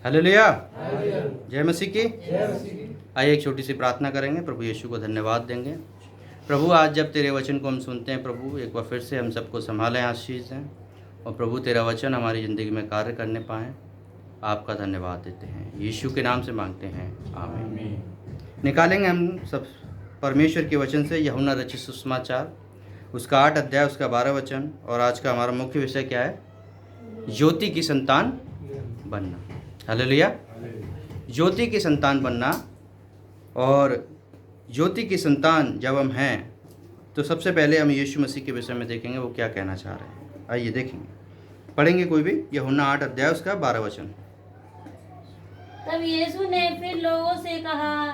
Hallelujah, जय मसीह की। आइए एक छोटी सी प्रार्थना करेंगे, प्रभु यीशु को धन्यवाद देंगे। प्रभु आज जब तेरे वचन को हम सुनते हैं प्रभु, एक बार फिर से हम सबको संभालें, आशीष दें, और प्रभु तेरा वचन हमारी ज़िंदगी में कार्य करने पाएँ। आपका धन्यवाद देते हैं, यीशु के नाम से मांगते हैं, आमीन। निकालेंगे हम सब परमेश्वर के वचन से यूहन्ना रचित सुसमाचार, उसका 8 अध्याय, उसका 12 वचन। और आज का हमारा मुख्य विषय क्या है? ज्योति की संतान बनना। हालेलुया, ज्योति की संतान बनना। और ज्योति की संतान जब हम हैं तो सबसे पहले हम यीशु मसीह के विषय में देखेंगे, वो क्या कहना चाह रहे हैं। आइए देखेंगे, पढ़ेंगे कोई भी, यूहन्ना 8 अध्याय, उसका 12 वचन। तब यीशु ने फिर लोगों से कहा,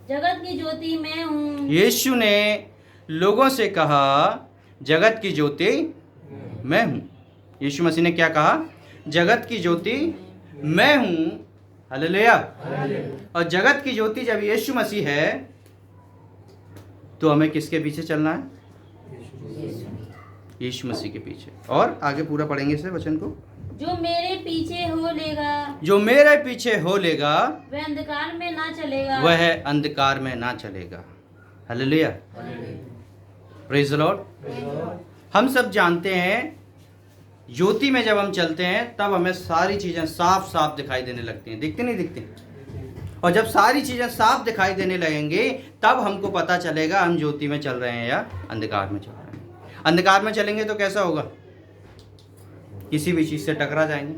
जगत की ज्योति मैं हूँ। यीशु ने लोगों से कहा, जगत की ज्योति मैं हूँ। यीशु मसीह ने क्या कहा? जगत की ज्योति मैं हूँ। हालेलुया। और जगत की ज्योति जब यीशु मसीह है तो हमें किसके पीछे चलना है? यीशु मसीह के पीछे। और आगे पूरा पढ़ेंगे इसे वचन को। जो मेरे पीछे हो लेगा, जो मेरे पीछे हो लेगा, वह अंधकार में ना चलेगा, वह अंधकार में ना चलेगा। Hallelujah, praise the Lord. हम सब जानते हैं ज्योति में जब हम चलते हैं तब हमें सारी चीज़ें साफ साफ दिखाई देने लगती हैं, दिखती नहीं दिखती? और जब सारी चीज़ें साफ दिखाई देने लगेंगी तब हमको पता चलेगा हम ज्योति में चल रहे हैं या अंधकार में चल रहे हैं। अंधकार में चलेंगे तो कैसा होगा? किसी भी चीज़ से टकरा जाएंगे।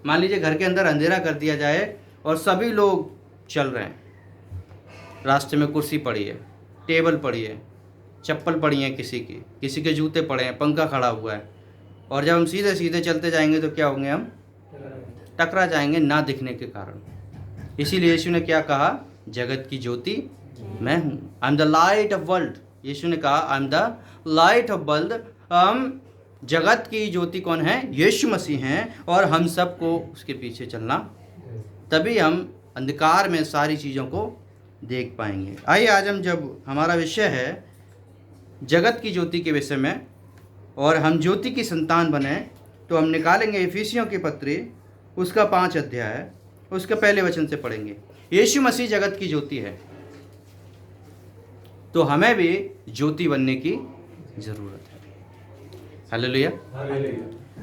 मान लीजिए घर के अंदर अंधेरा कर दिया जाए और सभी लोग चल रहे हैं, रास्ते में कुर्सी पड़ी है, टेबल पड़ी है, चप्पल पड़ी है, किसी के जूते पड़े हैं, पंखा खड़ा हुआ है, और जब हम सीधे सीधे चलते जाएंगे तो क्या होंगे? हम टकरा जाएंगे ना दिखने के कारण। इसीलिए यीशु ने क्या कहा? जगत की ज्योति मैं हूँ। I am the light of world. Yeshu ने कहा I am the light of world. हम जगत की ज्योति कौन है? यीशु मसीह हैं। और हम सबको उसके पीछे चलना, तभी हम अंधकार में सारी चीज़ों को देख पाएंगे। आइए आज हम, जब हमारा विषय है जगत की ज्योति के विषय में और हम ज्योति की संतान बने, तो हम निकालेंगे इफिसियों की पत्री, उसका 5 अध्याय, उसके पहले वचन से पढ़ेंगे। यीशु मसीह जगत की ज्योति है तो हमें भी ज्योति बनने की जरूरत है। हालेलुया।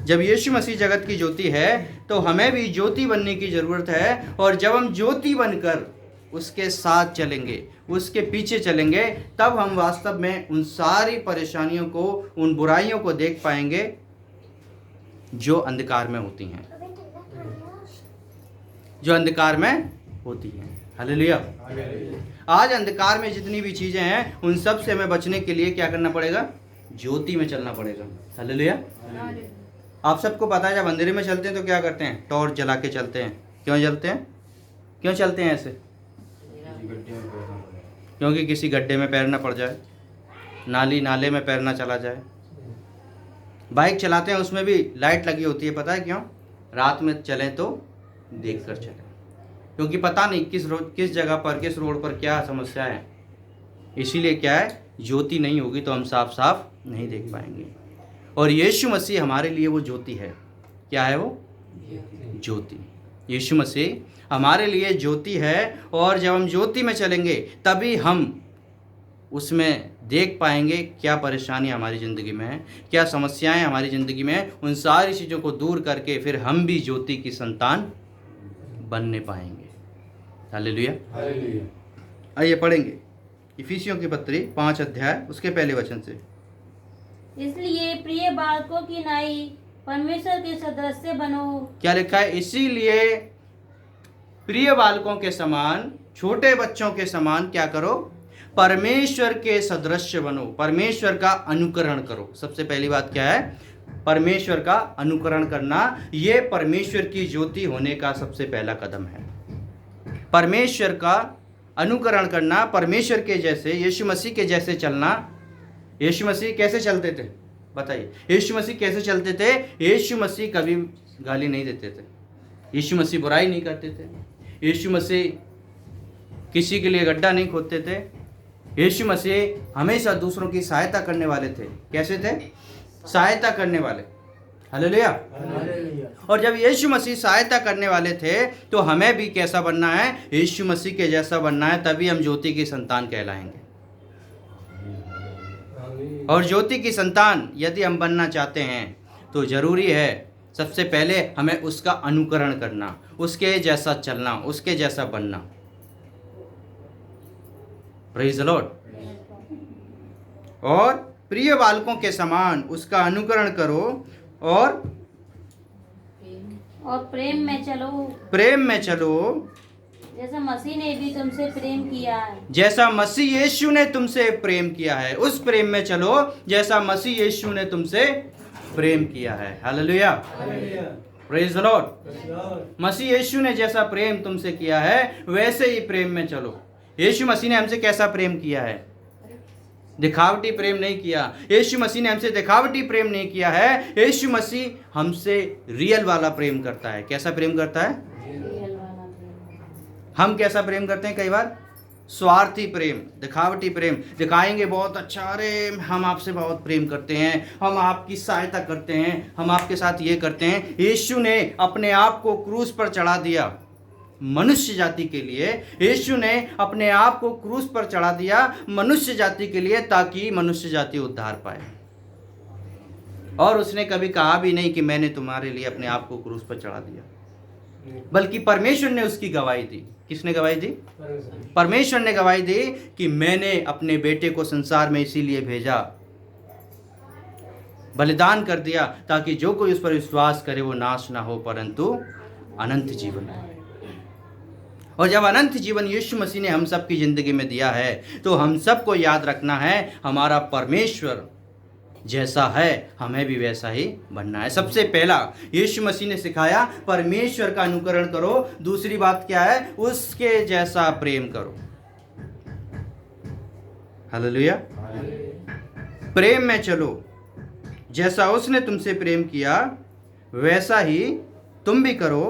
जब यीशु मसीह जगत की ज्योति है तो हमें भी ज्योति बनने की जरूरत है। और जब हम ज्योति बनकर उसके साथ चलेंगे, उसके पीछे चलेंगे, तब हम वास्तव में उन सारी परेशानियों को, उन बुराइयों को देख पाएंगे जो अंधकार में होती हैं, जो अंधकार में होती हैं। हालेलुया। आज अंधकार में जितनी भी चीजें हैं उन सब से हमें बचने के लिए क्या करना पड़ेगा? ज्योति में चलना पड़ेगा। हालेलुया। आप सबको पता है जब अंधेरे में चलते हैं तो क्या करते हैं? टॉर्च जला के चलते हैं। क्यों जलते हैं? क्यों चलते हैं ऐसे? क्योंकि किसी गड्ढे में पैर ना पड़ जाए, नाले में पैर ना चला जाए। बाइक चलाते हैं उसमें भी लाइट लगी होती है, पता है क्यों? रात में चलें तो देख कर चलें, क्योंकि पता नहीं किस जगह पर, किस रोड पर क्या समस्या है। इसीलिए क्या है, ज्योति नहीं होगी तो हम साफ साफ नहीं देख पाएंगे। और यीशु मसीह हमारे लिए वो ज्योति है। क्या है वो? ज्योति। यीशु मसीह हमारे लिए ज्योति है। और जब हम ज्योति में चलेंगे तभी हम उसमें देख पाएंगे क्या परेशानी हमारी ज़िंदगी में है, क्या समस्याएं हमारी ज़िंदगी में है। उन सारी चीज़ों को दूर करके फिर हम भी ज्योति की संतान बनने पाएंगे। हालेलुया। आइए पढ़ेंगे इफिसियों की पत्री 5 अध्याय, उसके पहले वचन से। इसलिए प्रिय बालकों की नाई परमेश्वर के सदस्य बनो। क्या लिखा है? इसीलिए प्रिय बालकों के समान, छोटे बच्चों के समान क्या करो? परमेश्वर के सदृश्य बनो, परमेश्वर का अनुकरण करो। सबसे पहली बात क्या है? परमेश्वर का अनुकरण करना। ये परमेश्वर की ज्योति होने का सबसे पहला कदम है। परमेश्वर का अनुकरण करना, परमेश्वर के जैसे, यीशु मसीह के जैसे चलना। यीशु मसीह कैसे चलते थे? बताइए, यीशु मसीह कैसे चलते थे? यीशु मसीह कभी गाली नहीं देते थे, यीशु मसीह बुराई नहीं करते थे, यीशु मसीह किसी के लिए गड्ढा नहीं खोदते थे। यीशु मसीह हमेशा दूसरों की सहायता करने वाले थे। कैसे थे? सहायता करने वाले। हालेलुया। और जब यीशु मसीह सहायता करने वाले थे तो हमें भी कैसा बनना है? यीशु मसीह के जैसा बनना है, तभी हम ज्योति की संतान कहलाएंगे। और ज्योति की संतान यदि हम बनना चाहते हैं तो जरूरी है सबसे पहले हमें उसका अनुकरण करना, उसके जैसा चलना, उसके जैसा बनना। Praise the Lord. और प्रिय बालकों के समान उसका अनुकरण करो और प्रेम में चलो, प्रेम में चलो, जैसा मसीह ने भी तुमसे प्रेम किया है। जैसा मसीह यीशु ने तुमसे प्रेम किया है, उस प्रेम में चलो जैसा मसीह यीशु ने तुमसे प्रेम किया है। हालेलुया। Praise the lord. मसीह यीशु ने जैसा प्रेम तुमसे किया है वैसे ही प्रेम में चलो। यीशु मसीह ने हमसे कैसा प्रेम किया है? दिखावटी प्रेम नहीं किया। यीशु मसीह ने हमसे दिखावटी प्रेम नहीं किया है। यीशु मसीह हमसे रियल वाला प्रेम करता है। कैसा प्रेम करता है? रियल वाला प्रेम। हम कैसा प्रेम करते हैं? कई बार स्वार्थी प्रेम, दिखावटी प्रेम। दिखाएंगे बहुत अच्छा, अरे हम आपसे बहुत प्रेम करते हैं, हम आपकी सहायता करते हैं, हम आपके साथ ये करते हैं। यीशु ने अपने आप को क्रूस पर चढ़ा दिया मनुष्य जाति के लिए। यीशु ने अपने आप को क्रूस पर चढ़ा दिया मनुष्य जाति के लिए, ताकि मनुष्य जाति उद्धार पाए। और उसने कभी कहा भी नहीं कि मैंने तुम्हारे लिए अपने आप को क्रूस पर चढ़ा दिया, बल्कि परमेश्वर ने उसकी गवाही दी। किसने गवाही दी? परमेश्वर ने गवाही दी कि मैंने अपने बेटे को संसार में इसीलिए भेजा, बलिदान कर दिया, ताकि जो कोई उस पर विश्वास करे वो नाश ना हो परंतु अनंत जीवन पाए। और जब अनंत जीवन यीशु मसीह ने हम सब की जिंदगी में दिया है तो हम सबको याद रखना है हमारा परमेश्वर जैसा है हमें भी वैसा ही बनना है। सबसे पहला यीशु मसीह ने सिखाया परमेश्वर का अनुकरण करो। दूसरी बात क्या है? उसके जैसा प्रेम करो। हालेलुया। प्रेम में चलो, जैसा उसने तुमसे प्रेम किया वैसा ही तुम भी करो।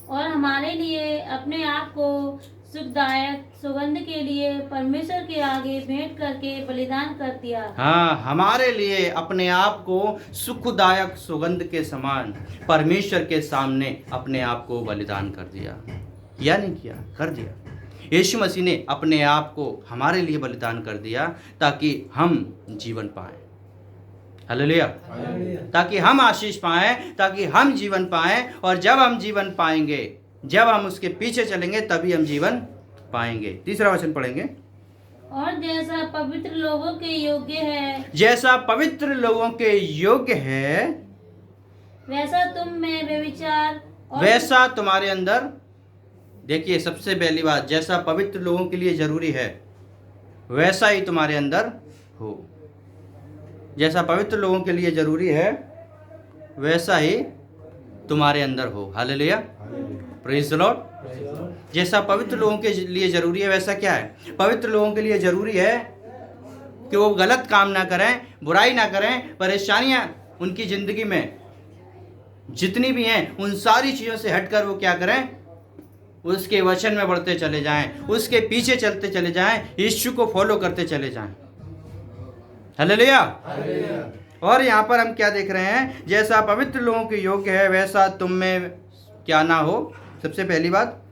और हमारे लिए अपने आप को सुखदायक सुगंध के लिए परमेश्वर के आगे भेंट करके बलिदान कर दिया। हाँ, हमारे लिए अपने आप को सुखदायक सुगंध के समान परमेश्वर के सामने अपने आप को बलिदान कर दिया। या नहीं किया? कर दिया। यीशु मसीह ने अपने आप को हमारे लिए बलिदान कर दिया ताकि हम जीवन पाएं। हालेलुया। ताकि हम आशीष पाएं, ताकि हम जीवन पाएं। और जब हम जीवन पाएंगे, जब हम उसके पीछे चलेंगे, तभी हम जीवन पाएंगे। तीसरा वचन पढ़ेंगे। और जैसा पवित्र लोगों के योग्य है, जैसा पवित्र लोगों के योग्य है वैसा तुम में व्यभिचार और वैसा तुम्हारे अंदर। देखिए, सबसे पहली बात, जैसा पवित्र लोगों के लिए जरूरी है वैसा ही तुम्हारे अंदर हो। जैसा पवित्र लोगों के लिए जरूरी है वैसा ही तुम्हारे अंदर हो। हालेलुया। Praise the Lord. जैसा पवित्र लोगों के लिए जरूरी है वैसा क्या है? पवित्र लोगों के लिए जरूरी है कि वो गलत काम ना करें, बुराई ना करें, परेशानियां उनकी जिंदगी में जितनी भी हैं उन सारी चीज़ों से हटकर वो क्या करें? उसके वचन में बढ़ते चले जाएं, उसके पीछे चलते चले जाएं, यीशु को फॉलो करते चले जाएं। हालेलुया। और यहाँ पर हम क्या देख रहे हैं? जैसा पवित्र लोगों के योग्य है वैसा तुम में क्या ना हो। सबसे पहली बात,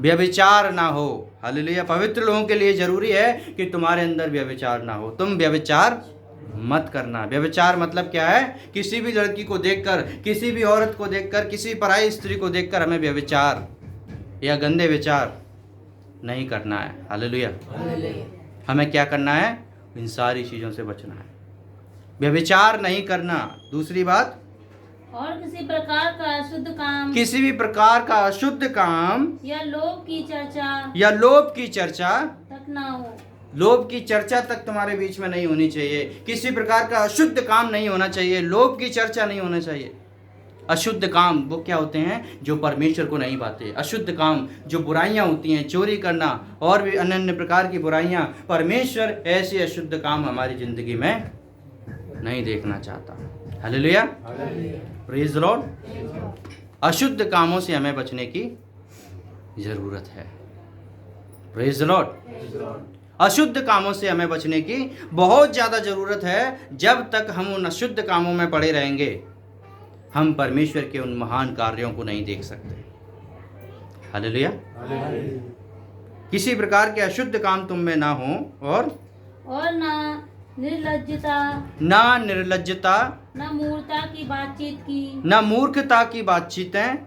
व्यभिचार ना हो। हालेलुया। पवित्र लोगों के लिए जरूरी है कि तुम्हारे अंदर व्यभिचार ना हो। तुम व्यभिचार मत करना। व्यभिचार मतलब क्या है? किसी भी लड़की को देखकर, किसी भी औरत को देखकर, किसी पराई स्त्री को देखकर हमें व्यभिचार या गंदे विचार नहीं करना है। हालेलुया। हमें क्या करना है? इन सारी चीज़ों से बचना है, व्यभिचार नहीं करना। दूसरी बात, और किसी प्रकार का अशुद्ध काम, किसी भी प्रकार का अशुद्ध काम या लोभ की चर्चा तक ना हो। लोभ की चर्चा तक तुम्हारे बीच में नहीं होनी चाहिए। किसी प्रकार का अशुद्ध काम नहीं होना चाहिए, लोभ की चर्चा नहीं होना चाहिए। अशुद्ध काम वो क्या होते हैं? जो परमेश्वर को नहीं पाते। अशुद्ध काम जो बुराइयां होती हैं, चोरी करना और भी अन्य अन्य प्रकार की बुराइयां, परमेश्वर ऐसे अशुद्ध काम हमारी जिंदगी में नहीं देखना चाहता। हालेलुया। Praise the Lord. अशुद्ध कामों से हमें बचने की जरूरत है। Praise the Lord. अशुद्ध कामों से हमें बचने की बहुत ज़्यादा ज़रूरत है। जब तक हम उन अशुद्ध कामों में पड़े रहेंगे, हम परमेश्वर के उन महान कार्यों को नहीं देख सकते। हालेलुया। किसी प्रकार के अशुद्ध काम तुम में ना हो, और ना निर्लज्जता, न मूर्खता की बातचीत की, न मूर्खता की बातचीतें,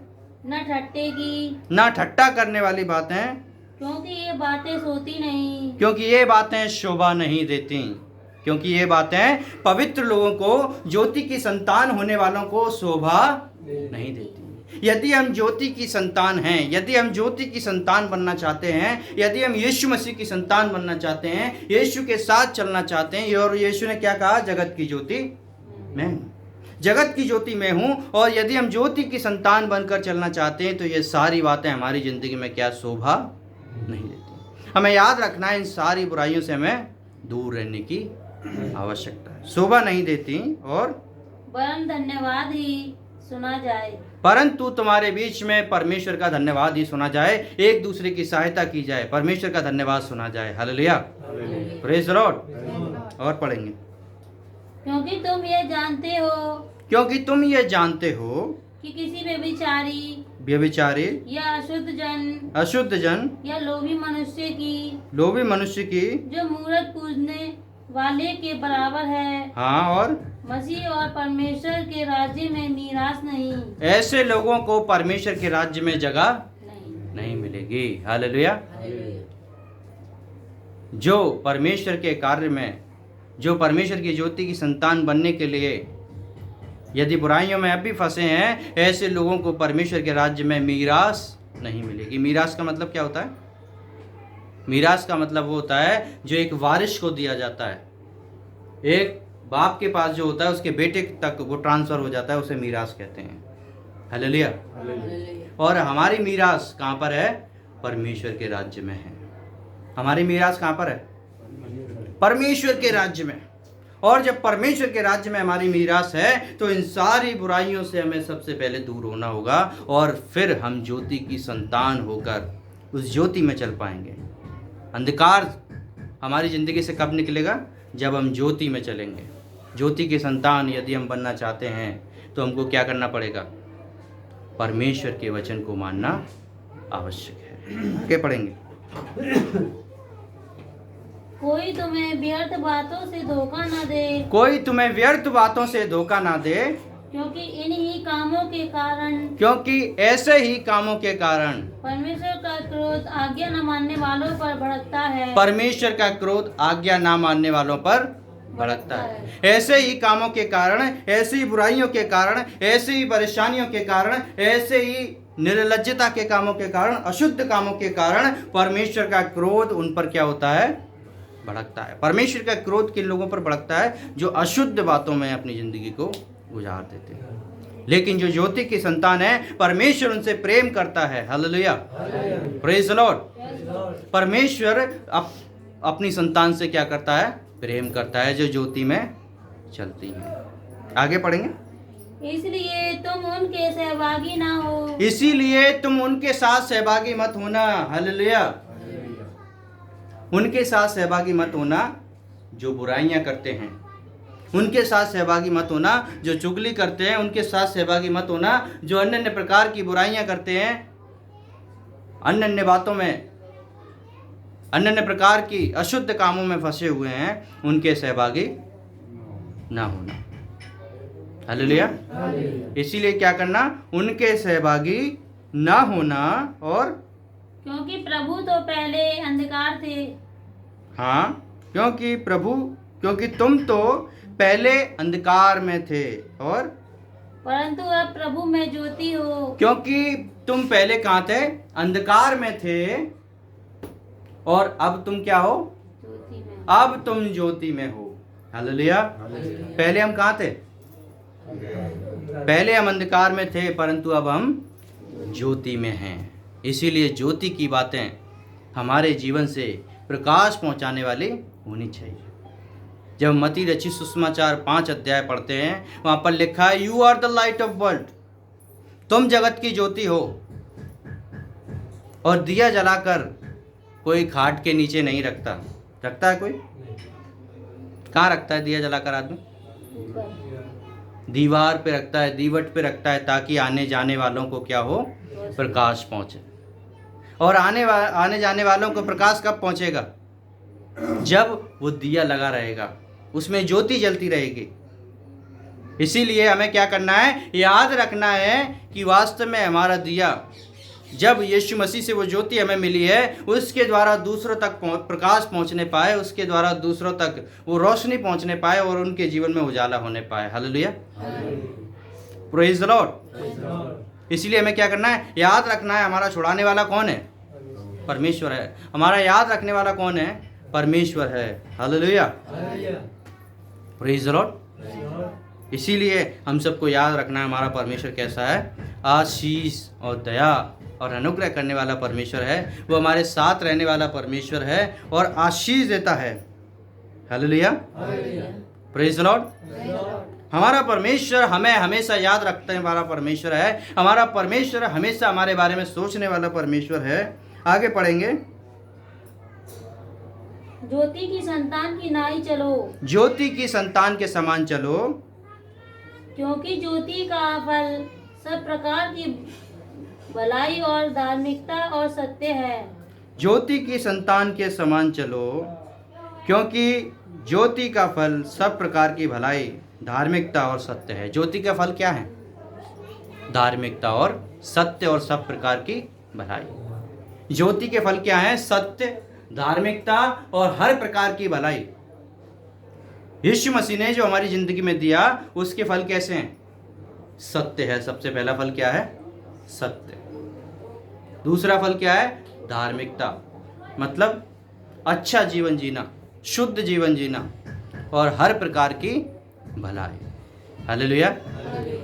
न ठट्टे की, न ठट्टा करने वाली बातें, क्योंकि ये बातें सोती नहीं, क्योंकि ये बातें शोभा नहीं देती। क्योंकि ये बातें पवित्र लोगों को, ज्योति की संतान होने वालों को शोभा नहीं देती। यदि हम ज्योति की संतान हैं, यदि हम ज्योति की संतान बनना चाहते हैं, यदि हम यीशु मसीह की संतान बनना चाहते हैं, यीशु के साथ चलना चाहते हैं, और यीशु ने क्या कहा? जगत की ज्योति मैं हूँ, जगत की ज्योति मैं हूँ। और यदि हम ज्योति की संतान बनकर चलना चाहते हैं, तो ये सारी बातें हमारी ज़िंदगी में क्या शोभा नहीं देती। हमें याद रखना है, इन सारी बुराइयों से हमें दूर रहने की आवश्यकता है। शोभा नहीं देती, और वरन धन्यवाद ही सुना जाए, परंतु तुम्हारे बीच में परमेश्वर का धन्यवाद ही सुना जाए, एक दूसरे की सहायता की जाए, परमेश्वर का धन्यवाद सुना जाए। Hallelujah, praise the Lord. और पढ़ेंगे, क्योंकि तुम ये जानते हो कि किसी व्यभिचारी या अशुद्ध जन या लोभी मनुष्य की जो मूरत पूजने वाले के बराबर है, हाँ, और मसीह और परमेश्वर के राज्य में मीरास नहीं। ऐसे लोगों को परमेश्वर के राज्य में जगह नहीं मिलेगी। हालेलुया। जो परमेश्वर के कार्य में, जो परमेश्वर की ज्योति की संतान बनने के लिए यदि बुराइयों में अब भी फंसे हैं, ऐसे लोगों को परमेश्वर के राज्य में मीरास नहीं मिलेगी। मीरास का मतलब क्या होता है? मीरास का मतलब वो होता है जो एक वारिस को दिया जाता है। एक बाप के पास जो होता है, उसके बेटे तक वो ट्रांसफर हो जाता है, उसे मीरास कहते हैं। हालेलुया। और हमारी मीरास कहाँ पर है? परमेश्वर के राज्य में है। हमारी मीरास कहाँ पर है? परमेश्वर के राज्य में। और जब परमेश्वर के राज्य में हमारी मीरास है, तो इन सारी बुराइयों से हमें सबसे पहले दूर होना होगा, और फिर हम ज्योति की संतान होकर उस ज्योति में चल पाएंगे। अंधकार हमारी ज़िंदगी से कब निकलेगा? जब हम ज्योति में चलेंगे। ज्योति की संतान यदि हम बनना चाहते हैं, तो हमको क्या करना पड़ेगा? परमेश्वर के वचन को मानना आवश्यक है। आगे पढ़ेंगे, कोई तुम्हें व्यर्थ बातों से धोखा न दे, कोई तुम्हें व्यर्थ बातों से धोखा ना दे, क्योंकि इन्हीं कामों के कारण, क्योंकि ऐसे ही कामों के कारण परमेश्वर का क्रोध आज्ञा न मानने वालों पर भड़कता है। परमेश्वर का क्रोध आज्ञा ना मानने वालों पर भड़कता है। ऐसे ही कामों के कारण, ऐसी ही बुराइयों के कारण, ऐसी ही परेशानियों के कारण, ऐसे ही निर्लज्जता के कामों के कारण, अशुद्ध कामों के कारण परमेश्वर का क्रोध उन पर क्या होता है? भड़कता है। परमेश्वर का क्रोध किन लोगों पर भड़कता है? जो अशुद्ध बातों में अपनी जिंदगी को गुजार देते हैं। लेकिन जो ज्योति की संतान है, परमेश्वर उनसे प्रेम करता है। Hallelujah, praise the Lord. परमेश्वर अपनी संतान से क्या करता है? प्रेम करता है, जो ज्योति में चलती है। आगे पढ़ेंगे, इसलिए तुम उनके सहभागी ना हो, इसीलिए तुम उनके साथ सहभागी मत होना। हालेलुया। उनके साथ सहभागी मत होना जो बुराइयां करते हैं, उनके साथ सहभागी मत होना जो चुगली करते हैं, उनके साथ सहभागी मत होना जो अन्य अन्य प्रकार की बुराइयां करते हैं, अन्य अन्य बातों में, अन्य अन्य प्रकार की अशुद्ध कामों में फंसे हुए हैं, उनके सहभागी ना होना। हालेलुया। इसीलिए क्या करना? उनके सहभागी ना होना। और क्योंकि प्रभु तो पहले अंधकार थे, हाँ, क्योंकि तुम तो पहले अंधकार में थे, और परंतु अब प्रभु में ज्योति हो। क्योंकि तुम पहले कहाँ थे? अंधकार में थे, और अब तुम क्या हो? ज्योति में। अब तुम ज्योति में हो। हालेलुया। पहले हम कहाँ थे? पहले हम अंधकार में थे, परंतु अब हम ज्योति में हैं। इसीलिए ज्योति की बातें हमारे जीवन से प्रकाश पहुंचाने वाली होनी चाहिए। जब मत्ती रचित सुसमाचार 5 अध्याय पढ़ते हैं, वहाँ पर लिखा है, you are the light of world. तुम जगत की ज्योति हो। और दिया जलाकर कोई खाट के नीचे नहीं रखता, रखता है कोई? कहाँ रखता है दिया जलाकर आदमी? दीवार पे रखता है, दीवट पे रखता है, ताकि आने जाने वालों को क्या हो? प्रकाश पहुंचे। और आने जाने वालों को प्रकाश कब पहुंचेगा? जब वो दिया लगा रहेगा, उसमें ज्योति जलती रहेगी। इसीलिए हमें क्या करना है? याद रखना है कि वास्तव में हमारा दिया, जब यीशु मसीह से वो ज्योति हमें मिली है, उसके द्वारा दूसरों तक प्रकाश पहुंचने पाए, उसके द्वारा दूसरों तक वो रोशनी पहुंचने पाए और उनके जीवन में उजाला होने पाए। Hallelujah, praise the Lord. इसलिए हमें क्या करना है? याद रखना है हमारा छुड़ाने वाला कौन है? परमेश्वर है। हमारा याद रखने वाला कौन है? परमेश्वर है। Hallelujah, praise the Lord. इसीलिए हम सबको याद रखना है हमारा परमेश्वर कैसा है? आशीष और दया और अनुग्रह करने वाला परमेश्वर है। वो हमारे साथ रहने वाला परमेश्वर है और आशीष देता है। Hallelujah, praise the Lord. हमारा परमेश्वर हमें हमेशा याद रखने वाला परमेश्वर है। हमारा परमेश्वर हमेशा हमारे बारे में सोचने वाला परमेश्वर है। आगे पढ़ेंगे। ज्योति की संतान की नाई चलो, ज्योति की संतान के समान चलो, क्योंकि ज्योति का फल सब प्रकार की भलाई और धार्मिकता और सत्य है। ज्योति की संतान के समान चलो, क्योंकि ज्योति का फल सब प्रकार की भलाई, धार्मिकता और सत्य है। ज्योति का फल क्या है? धार्मिकता और सत्य और सब प्रकार की भलाई। ज्योति के फल क्या है? सत्य, धार्मिकता और हर प्रकार की भलाई। यीशु मसीह ने जो हमारी जिंदगी में दिया, उसके फल कैसे हैं? सत्य है। सबसे पहला फल क्या है? सत्य। दूसरा फल क्या है? धार्मिकता, मतलब अच्छा जीवन जीना, शुद्ध जीवन जीना और हर प्रकार की भलाई। हालेलुया।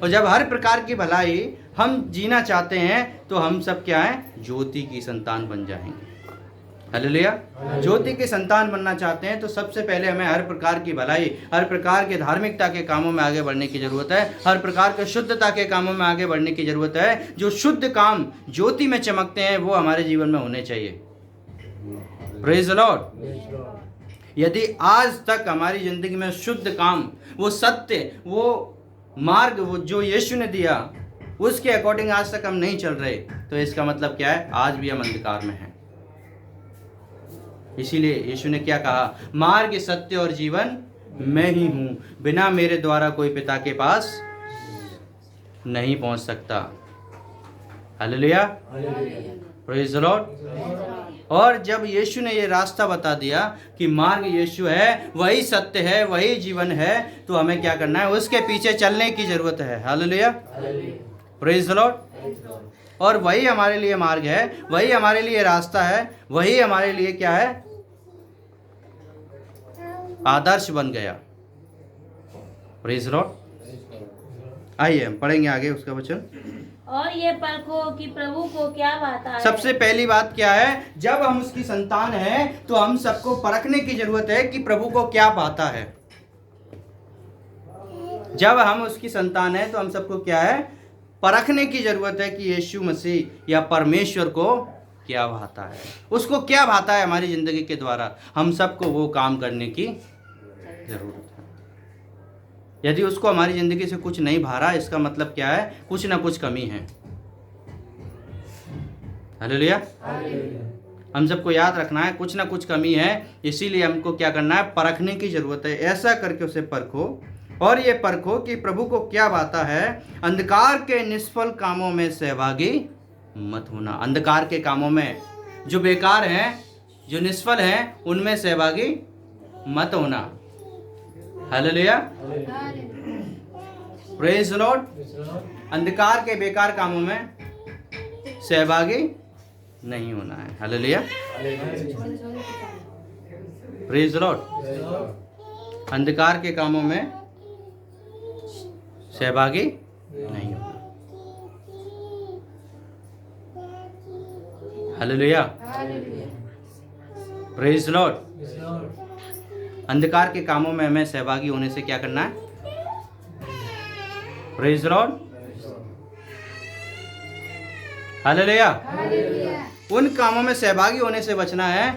और जब हर प्रकार की भलाई हम जीना चाहते हैं तो हम सब क्या हैं? ज्योति की संतान बन जाएंगे। हालेलुया। ज्योति के संतान बनना चाहते हैं तो सबसे पहले हमें हर प्रकार की भलाई, हर प्रकार के धार्मिकता के कामों में आगे बढ़ने की जरूरत है। हर प्रकार के शुद्धता के कामों में आगे बढ़ने की जरूरत है। जो शुद्ध काम ज्योति में चमकते हैं वो हमारे जीवन में होने चाहिए। Praise the Lord. यदि आज तक हमारी जिंदगी में शुद्ध काम, वो सत्य, वो मार्ग, वो जो यीशु ने दिया, उसके अकॉर्डिंग आज तक हम नहीं चल रहे, तो इसका मतलब क्या है? आज भी हम अंधकार में हैं। इसीलिए यीशु ने क्या कहा? मार्ग, सत्य और जीवन मैं ही हूं, बिना मेरे द्वारा कोई पिता के पास नहीं पहुंच सकता। Hallelujah, praise the Lord. और जब यीशु ने ये रास्ता बता दिया कि मार्ग यीशु है, वही सत्य है, वही जीवन है, तो हमें क्या करना है? उसके पीछे चलने की जरूरत है। Hallelujah, praise the Lord. और वही हमारे लिए मार्ग है, वही हमारे लिए रास्ता है, वही हमारे लिए क्या है? आदर्श बन गया। Praise the Lord. आइए हम पढ़ेंगे आगे उसका वचन। और ये परखो कि प्रभु को क्या भाता है। सबसे पहली बात क्या है? जब हम उसकी संतान हैं तो हम सबको परखने की जरूरत है कि प्रभु को क्या भाता है। जब हम उसकी संतान हैं तो हम सबको क्या है? परखने की जरूरत है कि यीशु मसीह या परमेश्वर को क्या भाता है, उसको क्या भाता है हमारी जिंदगी के द्वारा। हम सबको वो काम करने की जरूरत है। यदि उसको हमारी जिंदगी से कुछ नहीं भा रहा, इसका मतलब क्या है? कुछ ना कुछ कमी है। हालेलुया। हम सबको याद रखना है कुछ ना कुछ कमी है। इसीलिए हमको क्या करना है? परखने की जरूरत है। ऐसा करके उसे परखो, और ये परखो कि प्रभु को क्या भाता है। अंधकार के निष्फल कामों में सहभागी मत होना। अंधकार के कामों में, जो बेकार हैं, जो निष्फल हैं, उनमें सहभागी मत होना। Hallelujah, praise the Lord. अंधकार के बेकार कामों में सहभागी नहीं होना है। Hallelujah, praise the Lord. अंधकार के कामों में सहभागी नहीं होना। Hallelujah, praise the Lord. अंधकार के कामों में हमें सहभागी होने से क्या करना है? Praise the Lord. हालेलुया। उन कामों में सहभागी होने से बचना है